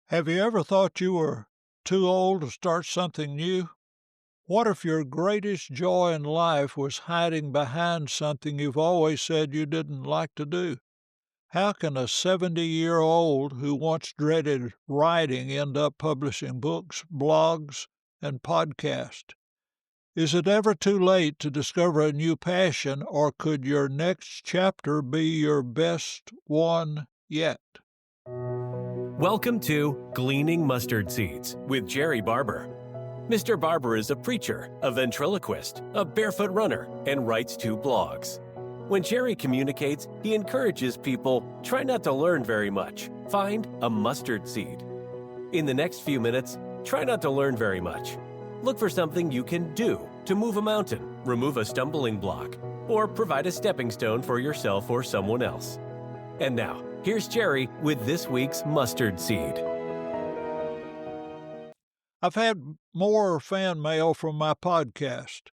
Have you ever thought you were too old to start something new? What if your greatest joy in life was hiding behind something you've always said you didn't like to do? How can a 70-year-old who once dreaded writing end up publishing books, blogs, and podcasts? Is it ever too late to discover a new passion, or could your next chapter be your best one yet? Welcome to Gleaning Mustard Seeds with Jerrie Barber. Mr. Barber is a preacher, a ventriloquist, a barefoot runner, and writes 2 blogs. When Jerrie communicates, he encourages people, try not to learn very much. Find a mustard seed. In the next few minutes, try not to learn very much. Look for something you can do to move a mountain, remove a stumbling block, or provide a stepping stone for yourself or someone else. And now, here's Jerrie with this week's mustard seed. I've had more fan mail from my podcast.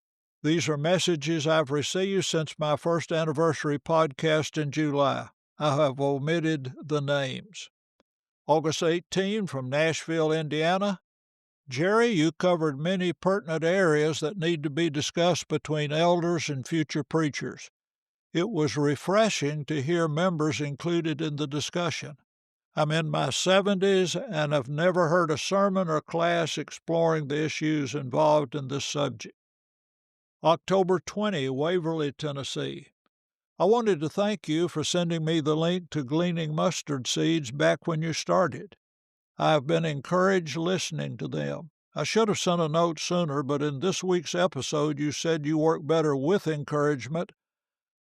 These are messages I've received since my first anniversary podcast in July. I have omitted the names. August 18 from Nashville, Indiana. Jerrie, you covered many pertinent areas that need to be discussed between elders and future preachers. It was refreshing to hear members included in the discussion. I'm in my 70s and have never heard a sermon or class exploring the issues involved in this subject. October 20, Waverly, Tennessee. I wanted to thank you for sending me the link to Gleaning Mustard Seeds back when you started. I have been encouraged listening to them. I should have sent a note sooner, but in this week's episode you said you work better with encouragement,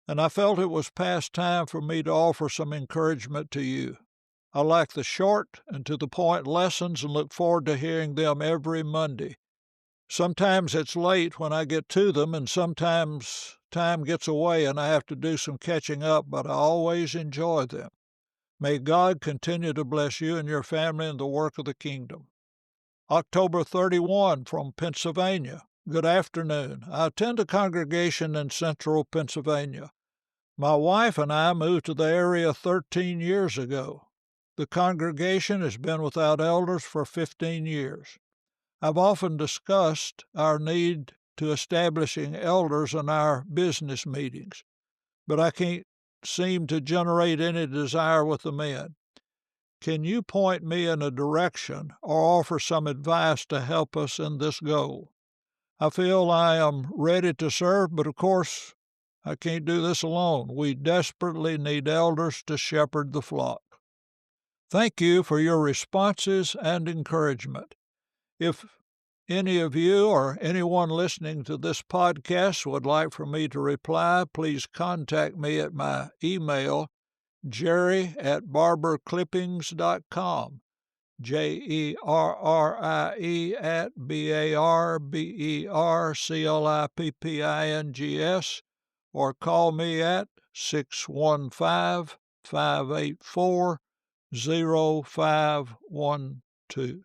and I felt it was past time for me to offer some encouragement to you. I like the short and to-the-point lessons and look forward to hearing them every Monday. Sometimes it's late when I get to them, and sometimes time gets away and I have to do some catching up, but I always enjoy them. May God continue to bless you and your family in the work of the kingdom. October 31 from Pennsylvania. Good afternoon. I attend a congregation in central Pennsylvania. My wife and I moved to the area 13 years ago. The congregation has been without elders for 15 years. I've often discussed our need to establishing elders in our business meetings, but I can't seem to generate any desire with the men. Can you point me in a direction or offer some advice to help us in this goal? I feel I am ready to serve, but of course, I can't do this alone. We desperately need elders to shepherd the flock. Thank you for your responses and encouragement. If any of you or anyone listening to this podcast would like for me to reply, please contact me at my email, jerrie@barberclippings.com, jerrie@barberclippings, or call me at 615-584-0512.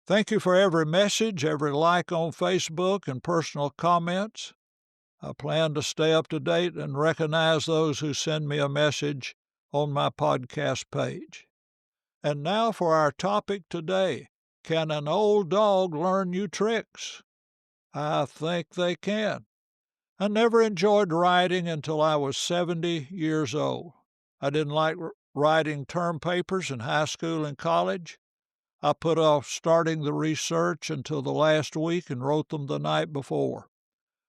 Thank you for every message, every like on Facebook, and personal comments. I plan to stay up to date and recognize those who send me a message on my podcast page. And now for our topic today. Can an old dog learn new tricks? I think they can. I never enjoyed writing until I was 70 years old. I didn't like writing term papers in high school and college. I put off starting the research until the last week and wrote them the night before.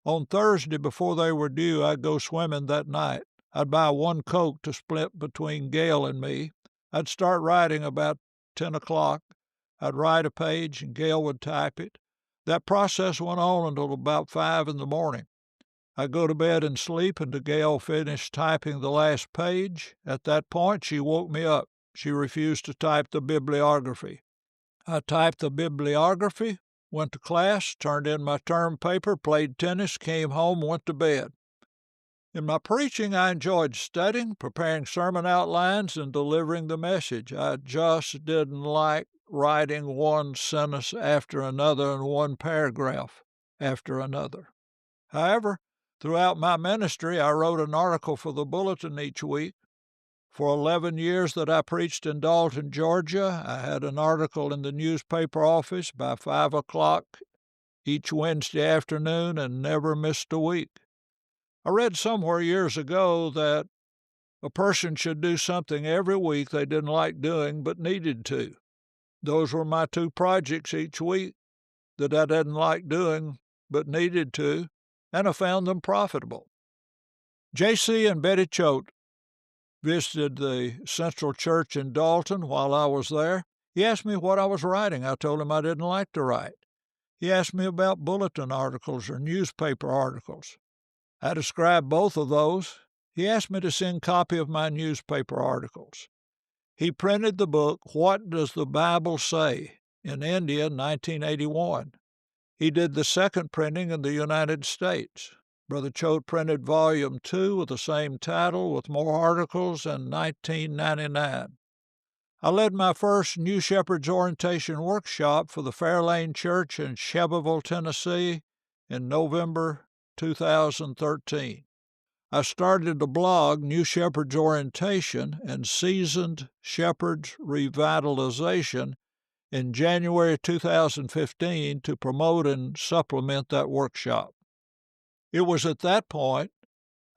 On Thursday, before they were due, I'd go swimming that night. I'd buy one Coke to split between Gail and me. I'd start writing about 10 o'clock. I'd write a page and Gail would type it. That process went on until about 5 in the morning. I'd go to bed and sleep until Gail finished typing the last page. At that point, she woke me up. She refused to type the bibliography. I typed the bibliography, went to class, turned in my term paper, played tennis, came home, went to bed. In my preaching, I enjoyed studying, preparing sermon outlines, and delivering the message. I just didn't like writing one sentence after another and one paragraph after another. However, throughout my ministry, I wrote an article for the bulletin each week. For 11 years that I preached in Dalton, Georgia, I had an article in the newspaper office by 5 o'clock each Wednesday afternoon and never missed a week. I read somewhere years ago that a person should do something every week they didn't like doing but needed to. Those were my two projects each week that I didn't like doing but needed to, and I found them profitable. J.C. and Betty Choate visited the Central Church in Dalton while I was there. He asked me what I was writing. I told him I didn't like to write. He asked me about bulletin articles or newspaper articles. I described both of those. He asked me to send a copy of my newspaper articles. He printed the book, What Does the Bible Say?, in India in 1981. He did the second printing in the United States. Brother Choate printed Volume 2 with the same title with more articles in 1999. I led my first New Shepherds Orientation Workshop for the Fairlane Church in Shelbyville, Tennessee in November 2013. I started a blog, New Shepherds Orientation and Seasoned Shepherds Revitalization, in January 2015 to promote and supplement that workshop. It was at that point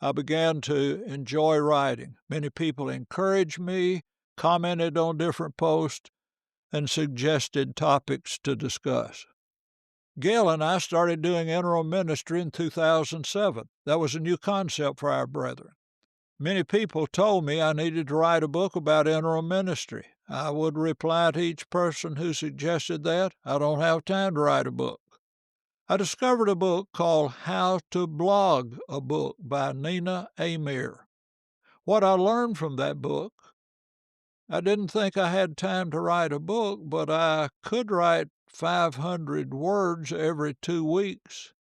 I began to enjoy writing. Many people encouraged me, commented on different posts, and suggested topics to discuss. Gail and I started doing interim ministry in 2007. That was a new concept for our brethren. Many people told me I needed to write a book about interim ministry. I would reply to each person who suggested that, I don't have time to write a book. I discovered a book called How to Blog a Book by Nina Amir. What I learned from that book, I didn't think I had time to write a book, but I could write 500 words every 2 weeks.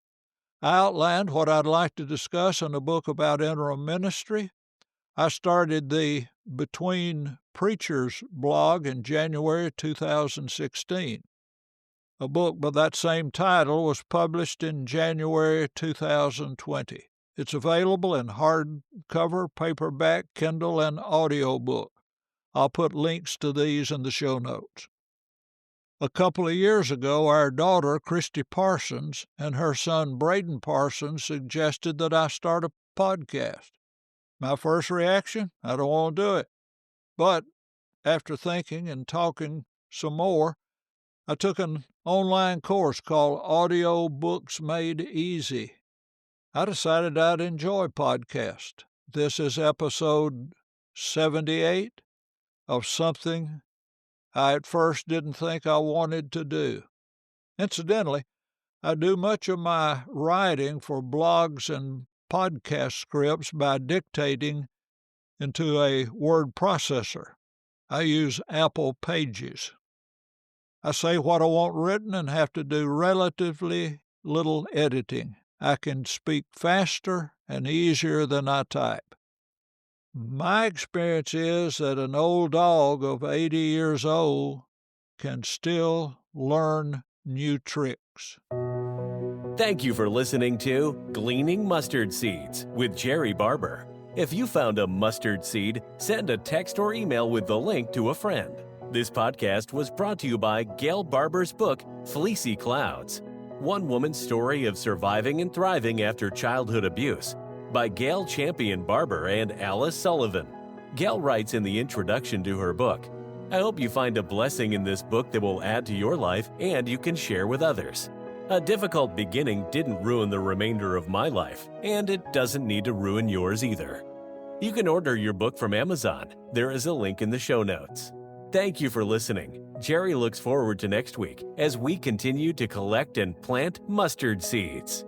I outlined what I'd like to discuss in a book about interim ministry. I started the Between Preachers blog in January 2016. A book by that same title was published in January 2020. It's available in hardcover, paperback, Kindle, and audiobook. I'll put links to these in the show notes. A couple of years ago, our daughter, Christy Parsons, and her son, Braden Parsons, suggested that I start a podcast. My first reaction, I don't want to do it. But after thinking and talking some more, I took an online course called Audio Books Made Easy. I decided I'd enjoy podcasts. This is episode 78 of something I at first didn't think I wanted to do. Incidentally, I do much of my writing for blogs and podcast scripts by dictating into a word processor. I use Apple Pages. I say what I want written and have to do relatively little editing. I can speak faster and easier than I type. My experience is that an old dog of 80 years old can still learn new tricks. Thank you for listening to Gleaning Mustard Seeds with Jerrie Barber. If you found a mustard seed, send a text or email with the link to a friend. This podcast was brought to you by Gail Barber's book, Fleecy Clouds, One Woman's Story of Surviving and Thriving After Childhood Abuse, by Gail Champion Barber and Alice Sullivan. Gail writes in the introduction to her book, I hope you find a blessing in this book that will add to your life and you can share with others. A difficult beginning didn't ruin the remainder of my life, and it doesn't need to ruin yours either. You can order your book from Amazon. There is a link in the show notes. Thank you for listening. Jerrie looks forward to next week as we continue to collect and plant mustard seeds.